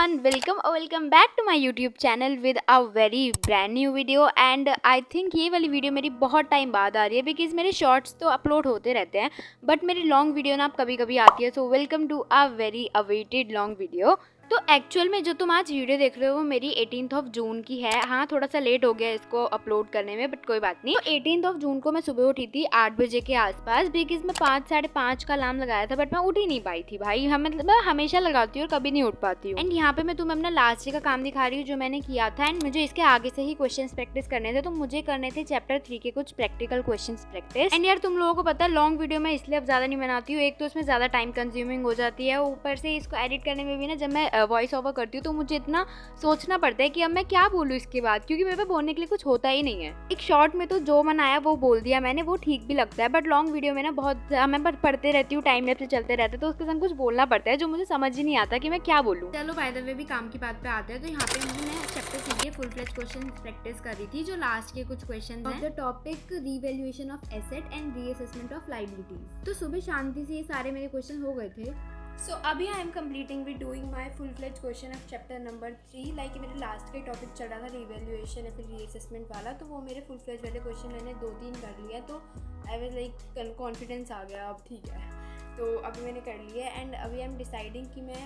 everyone, welcome back to my YouTube channel with a very brand new video and I think ये वाली video मेरी बहुत time बाद आ रही है बिकॉज मेरे शॉर्ट्स तो अपलोड होते रहते हैं बट मेरी लॉन्ग वीडियो ना कभी कभी आती है। So welcome to a very awaited long video. तो एक्चुअल में जो तुम आज वीडियो देख रहे हो वो मेरी 18 जून की है। हाँ, थोड़ा सा लेट हो गया इसको अपलोड करने में बट कोई बात नहीं। तो 18 जून को मैं सुबह उठी थी 8 बजे के आसपास बिकॉज मैं 5 साढ़े 5 का अलार्म लगाया था बट मैं उठ ही नहीं पाई थी भाई। हम मतलब मैं हमेशा लगाती हूँ और कभी नहीं उठ पाती हूँ। एंड यहाँ पे मैं तुम्हें अपना लास्ट डे का काम दिखा रही हूँ जो मैंने किया था एंड मुझे इसके आगे से ही क्वेश्चन प्रैक्टिस करने थे। तो मुझे करने थे चैप्टर 3 के कुछ प्रैक्टिकल क्वेश्चन प्रैक्टिस। एंड यार तुम लोगों को पता है लॉन्ग वीडियो मैं इसलिए अब ज्यादा नहीं बनाती हूँ, एक तो उसमें ज्यादा टाइम कंज्यूमिंग हो जाती है, ऊपर से इसको एडिट करने में भी ना जब मैं वॉइस ओवर करती हूँ तो मुझे इतना सोचना पड़ता है कि अब मैं क्या बोलूँ इसके बाद, क्योंकि मेरे पे बोलने के लिए कुछ होता ही नहीं है। एक शॉर्ट में तो जो मन आया वो बोल दिया मैंने, वो ठीक भी लगता है बट लॉन्ग वीडियो में ना बहुत मैं पढ़ते रहती हूँ, टाइम लैप्स से चलते रहते हैं तो उसके संग कुछ बोलना पड़ता है जो मुझे समझ ही नहीं आता कि मैं क्या बोलूँ। चलो बाय द वे भी काम की बात पे आते हैं। तो यहाँ पे मैं चैप्टर 3 के फुल फ्लेज क्वेश्चन प्रैक्टिस कर रही थी जो लास्ट के कुछ क्वेश्चन हैं। The topic revaluation of asset and reassessment of liabilities. तो सुबह शांति से ये सारे मेरे क्वेश्चन हो गए थे। सो अभी I am completing with doing my full fledge question of chapter number 3। Like मेरे लास्ट का टॉपिक चल रहा था रिवैल्यूएशन या फिर रीअसेसमेंट वाला, तो वो मेरे फुल फ्लेज वाले क्वेश्चन मैंने 2-3 कर लिया तो आई वाज लाइक कॉन्फिडेंस आ गया अब ठीक है। तो अभी मैंने कर लिया एंड अभी आई एम डिसाइडिंग कि मैं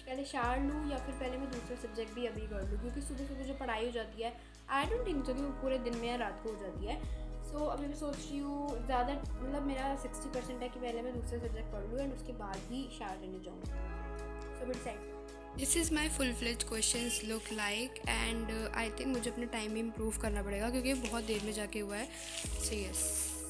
पहले शार लूँ या फिर पहले मैं दूसरा सब्जेक्ट भी अभी कर लूँ, क्योंकि सुबह सुबह जो पढ़ाई हो जाती है आई डोंट थिंक सो कि वो पूरे दिन में या रात को हो जाती है। सो अभी मैं सोच रही हूँ ज़्यादा मतलब मेरा 60% है कि पहले मैं दूसरा सब्जेक्ट पढ़ लूँ एंड उसके बाद ही शार लेने जाऊँ। So but side this is my full fledge questions look like and I think मुझे अपना टाइम भी इम्प्रूव करना पड़ेगा क्योंकि बहुत देर में जाके हुआ है। So yes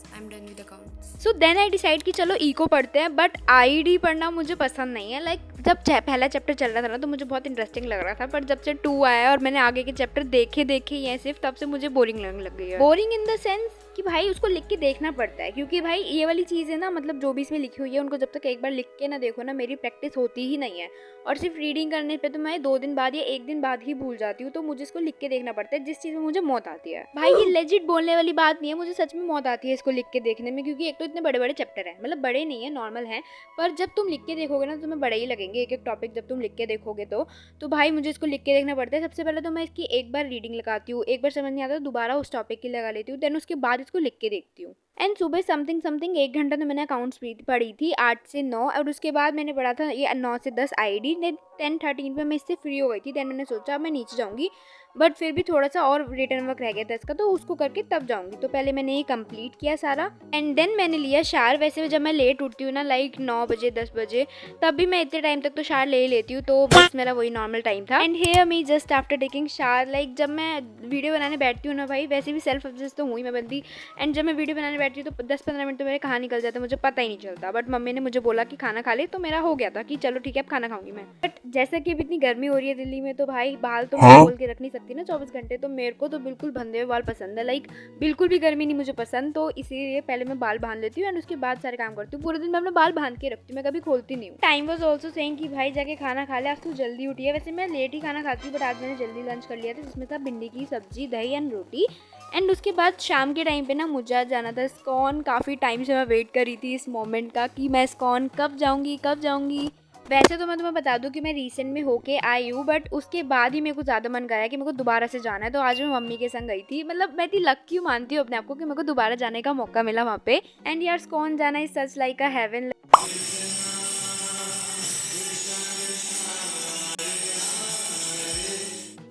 I am done with accounts. So then I decide कि चलो इको पढ़ते हैं बट आईडी पढ़ना मुझे पसंद नहीं है। लाइक जब पहला चैप्टर चल रहा था ना तो मुझे बहुत इंटरेस्टिंग लग रहा था, पर जब से 2 आया और मैंने आगे के चैप्टर देखे ही हैं सिर्फ, तब से मुझे बोरिंग लगने लग गई है। बोरिंग इन द सेंस कि भाई उसको लिख के देखना पड़ता है, क्योंकि भाई ये वाली चीज़ है ना, मतलब जो भी इसमें लिखी हुई है उनको जब तक एक बार लिख के ना देखो ना मेरी प्रैक्टिस होती ही नहीं है। और सिर्फ रीडिंग करने पे तो मैं 2 दिन बाद या 1 दिन बाद ही भूल जाती हूँ, तो मुझे इसको लिख के देखना पड़ता है जिस चीज़ में मुझे मौत आती है। भाई ये लेजिट बोलने वाली बात नहीं है, मुझे सच में मौत आती है इसको लिख के देखने में, क्योंकि एक तो इतने बड़े बड़े चैप्टर हैं, मतलब बड़े नहीं है नॉर्मल है, पर जब तुम लिख के देखोगे ना तो तुम्हें बड़े ही लगेंगे एक एक टॉपिक जब तुम लिख के देखोगे तो भाई मुझे इसको लिख के देखना पड़ता है। सबसे पहले तो मैं इसकी एक बार रीडिंग लगाती हूँ, एक बार समझ नहीं आता तो दोबारा उस टॉपिक की लगा लेती हूँ, देन उसके बाद इसको लिख के देखती हूँ। एंड सुबह समथिंग 1 घंटा तो मैंने अकाउंट्स पढ़ी थी 8 से 9, और उसके बाद मैंने पढ़ा था ये 9 से 10 आईडी। 10-13 पे मैं इससे फ्री हो गई थी, देन मैंने सोचा मैं नीचे जाऊँगी बट फिर भी थोड़ा सा और रिटर्न वर्क रह गया था इसका, तो उसको करके तब जाऊँगी। तो पहले मैंने ये कंप्लीट किया सारा एंड देन मैंने लिया शार। वैसे जब मैं लेट उठती हूँ ना लाइक 9 बजे 10 बजे, तब भी मैं इतने टाइम तक तो शार ले ही लेती हूँ, तो बस मेरा वही नॉर्मल टाइम था। And hear me just after taking शार, लाइक जब मैं वीडियो बनाने बैठती हूँ ना भाई, वैसे भी सेल्फ ऑब्सेस्ड तो हुई मैं बंदी, एंड जब मैं वीडियो बनाने बैठती हूँ तो 10-15 मिनट तो मेरे कहाँ निकल जाते हैं मुझे पता ही नहीं चलता। बट मम्मी ने मुझे बोला कि खाना खा ले, तो मेरा हो गया था कि चलो ठीक है अब खाना खाऊंगी मैं। बट जैसा कि अब इतनी गर्मी हो रही है दिल्ली में तो भाई बाल तो मैं खोल के रख नहीं सकती ना 24 घंटे, तो मेरे को तो बिल्कुल बंधे हुए बाल पसंद है, लाइक बिल्कुल भी गर्मी नहीं मुझे पसंद, तो इसीलिए पहले मैं बाल बांध लेती हूँ एंड उसके बाद सारे काम करती हूँ। पूरे दिन मैं अपने बाल बांध के रखती हूँ, मैं कभी खोलती नहीं हूँ। टाइम वाज आल्सो सेइंग कि भाई जाके खाना खा ले, आज तू जल्दी उठी है। वैसे मैं लेट ही खाना खाती हूँ बट आज मैंने जल्दी लंच कर लिया था जिसमें था भिंडी की सब्जी, दही एंड रोटी। एंड उसके बाद शाम के टाइम पे ना मुझे आज जाना था इस्कॉन। काफ़ी टाइम से मैं वेट कर रही थी इस मोमेंट का कि मैं इस्कॉन कब जाऊँगी। वैसे तो मैं तुम्हें बता दूं कि मैं रिसेंट में होके आई हूँ, बट उसके बाद ही मेरे को ज़्यादा मन कराया कि मेरे को दोबारा से जाना है, तो आज मैं मम्मी के संग गई थी। मतलब मैं इतनी लकी मानती हूँ अपने आप को कि मेरे को दोबारा जाने का मौका मिला वहाँ पे। एंड यार इस्कॉन जाना is such like a heaven.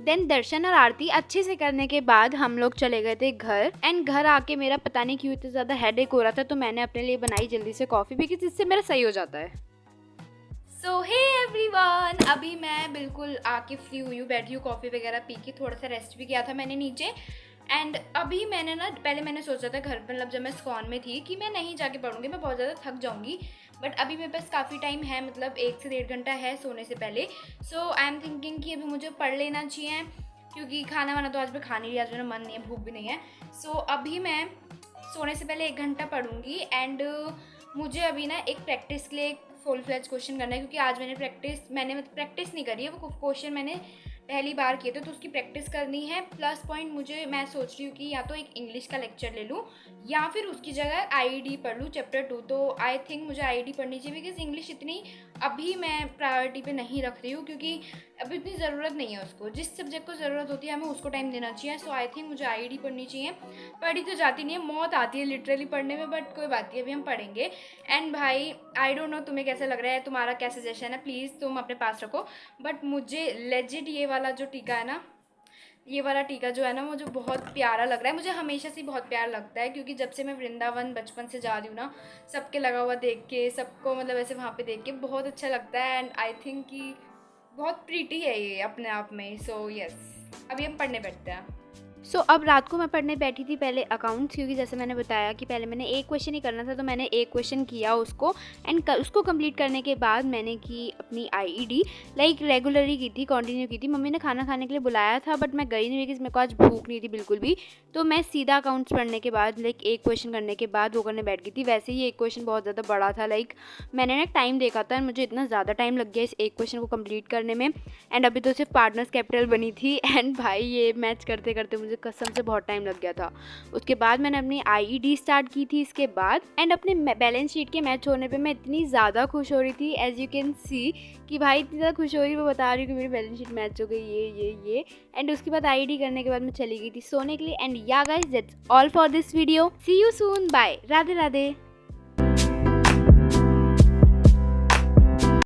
Then दर्शन और आरती अच्छे से करने के बाद हम लोग चले गए थे घर। एंड घर आके मेरा पता नहीं क्यों इतना ज़्यादा हेडेक हो रहा था, तो मैंने अपने लिए बनाई जल्दी से कॉफ़ी, बिकॉज इससे मेरा सही हो जाता है। सो हे एवरीवन, अभी मैं बिल्कुल आके फ्री हुई हूँ, बैठी हूँ कॉफ़ी वगैरह पी के, थोड़ा सा रेस्ट भी किया था मैंने नीचे। एंड अभी मैंने ना पहले मैंने सोचा था घर मतलब जब मैं स्कॉन में थी कि मैं नहीं जाके पढ़ूंगी, मैं बहुत ज़्यादा थक जाऊंगी, बट अभी मेरे पास काफ़ी टाइम है, मतलब 1 से 1.5 घंटा है सोने से पहले। सो आई एम थिंकिंग कि अभी मुझे पढ़ लेना चाहिए, क्योंकि खाना वाना तो आज मैं खा नहीं रही, आज मेरा मन नहीं है, भूख भी नहीं है। सो अभी मैं सोने से पहले 1 घंटा पढ़ूंगी एंड मुझे अभी ना एक प्रैक्टिस के लिए फुल फ्लेज क्वेश्चन करना है, क्योंकि आज मैंने प्रैक्टिस नहीं करी है, वो क्वेश्चन मैंने पहली बार किए थे, तो उसकी प्रैक्टिस करनी है। प्लस पॉइंट मुझे, मैं सोच रही हूँ कि या तो एक इंग्लिश का लेक्चर ले लूँ या फिर उसकी जगह आईईडी पढ़ लूँ चैप्टर 2। तो आई थिंक मुझे आईईडी पढ़नी चाहिए, बिकॉज इंग्लिश इतनी अभी मैं प्रायोरिटी पे नहीं रख रही हूँ, क्योंकि अभी इतनी ज़रूरत नहीं है उसको। जिस सब्जेक्ट को ज़रूरत होती है हमें उसको टाइम देना चाहिए। सो आई थिंक मुझे आईईडी पढ़नी चाहिए। पढ़ी तो जाती नहीं है, मौत आती है लिटरली पढ़ने में, बट कोई बात नहीं, अभी हम पढ़ेंगे। एंड भाई आई डोंट नो तुम्हें कैसा लग रहा है, तुम्हारा क्या सजेशन है, प्लीज़ तुम अपने पास रखो। बट मुझे लेजिट ये वाला जो टीका है ना, ये वाला टीका जो है ना, मुझे बहुत प्यारा लग रहा है। मुझे हमेशा से बहुत प्यारा लगता है, क्योंकि जब से मैं वृंदावन बचपन से जा रही हूँ ना, सबके लगा हुआ देख के, सबको मतलब ऐसे वहाँ पे देख के बहुत अच्छा लगता है। एंड आई थिंक कि बहुत प्रीटी है ये अपने आप में। सो यस, अभी हम पढ़ने बैठते हैं। अब रात को मैं पढ़ने बैठी थी पहले अकाउंट्स, क्योंकि जैसे मैंने बताया कि पहले मैंने एक क्वेश्चन ही करना था, तो मैंने एक क्वेश्चन किया उसको। एंड उसको कंप्लीट करने के बाद मैंने की अपनी आईईडी, लाइक रेगुलरली की थी, कंटिन्यू की थी। मम्मी ने खाना खाने के लिए बुलाया था, बट मैं गई नहीं, बिकॉज मेरे को आज भूख नहीं थी बिल्कुल भी। तो मैं सीधा अकाउंट्स पढ़ने के बाद, लाइक एक क्वेश्चन करने के बाद वो करने बैठ गई थी। वैसे ही एक क्वेश्चन बहुत ज़्यादा बड़ा था, लाइक मैंने ना टाइम देखा था, मुझे इतना ज़्यादा टाइम लग गया इस एक क्वेश्चन को कंप्लीट करने में। एंड अभी तो सिर्फ पार्टनर्स कैपिटल बनी थी। एंड भाई ये मैच करते करते मुझे कसम से बहुत टाइम लग गया था। उसके बाद मैंने अपनी आईईडी स्टार्ट की थी इसके बाद। एंड अपने बैलेंस शीट के मैच होने पे मैं इतनी ज़्यादा खुश हो रही थी, एज यू कैन सी कि भाई इतनी ज़्यादा खुश हो रही, मैं बता रही हूँ कि मेरी बैलेंस शीट मैच हो गई, ये। एंड उसके बाद आईईडी करने के बाद मैं चली गई थी सोने के लिए। And yeah guys, that's all for this video. See you soon, bye, Radhe Radhe.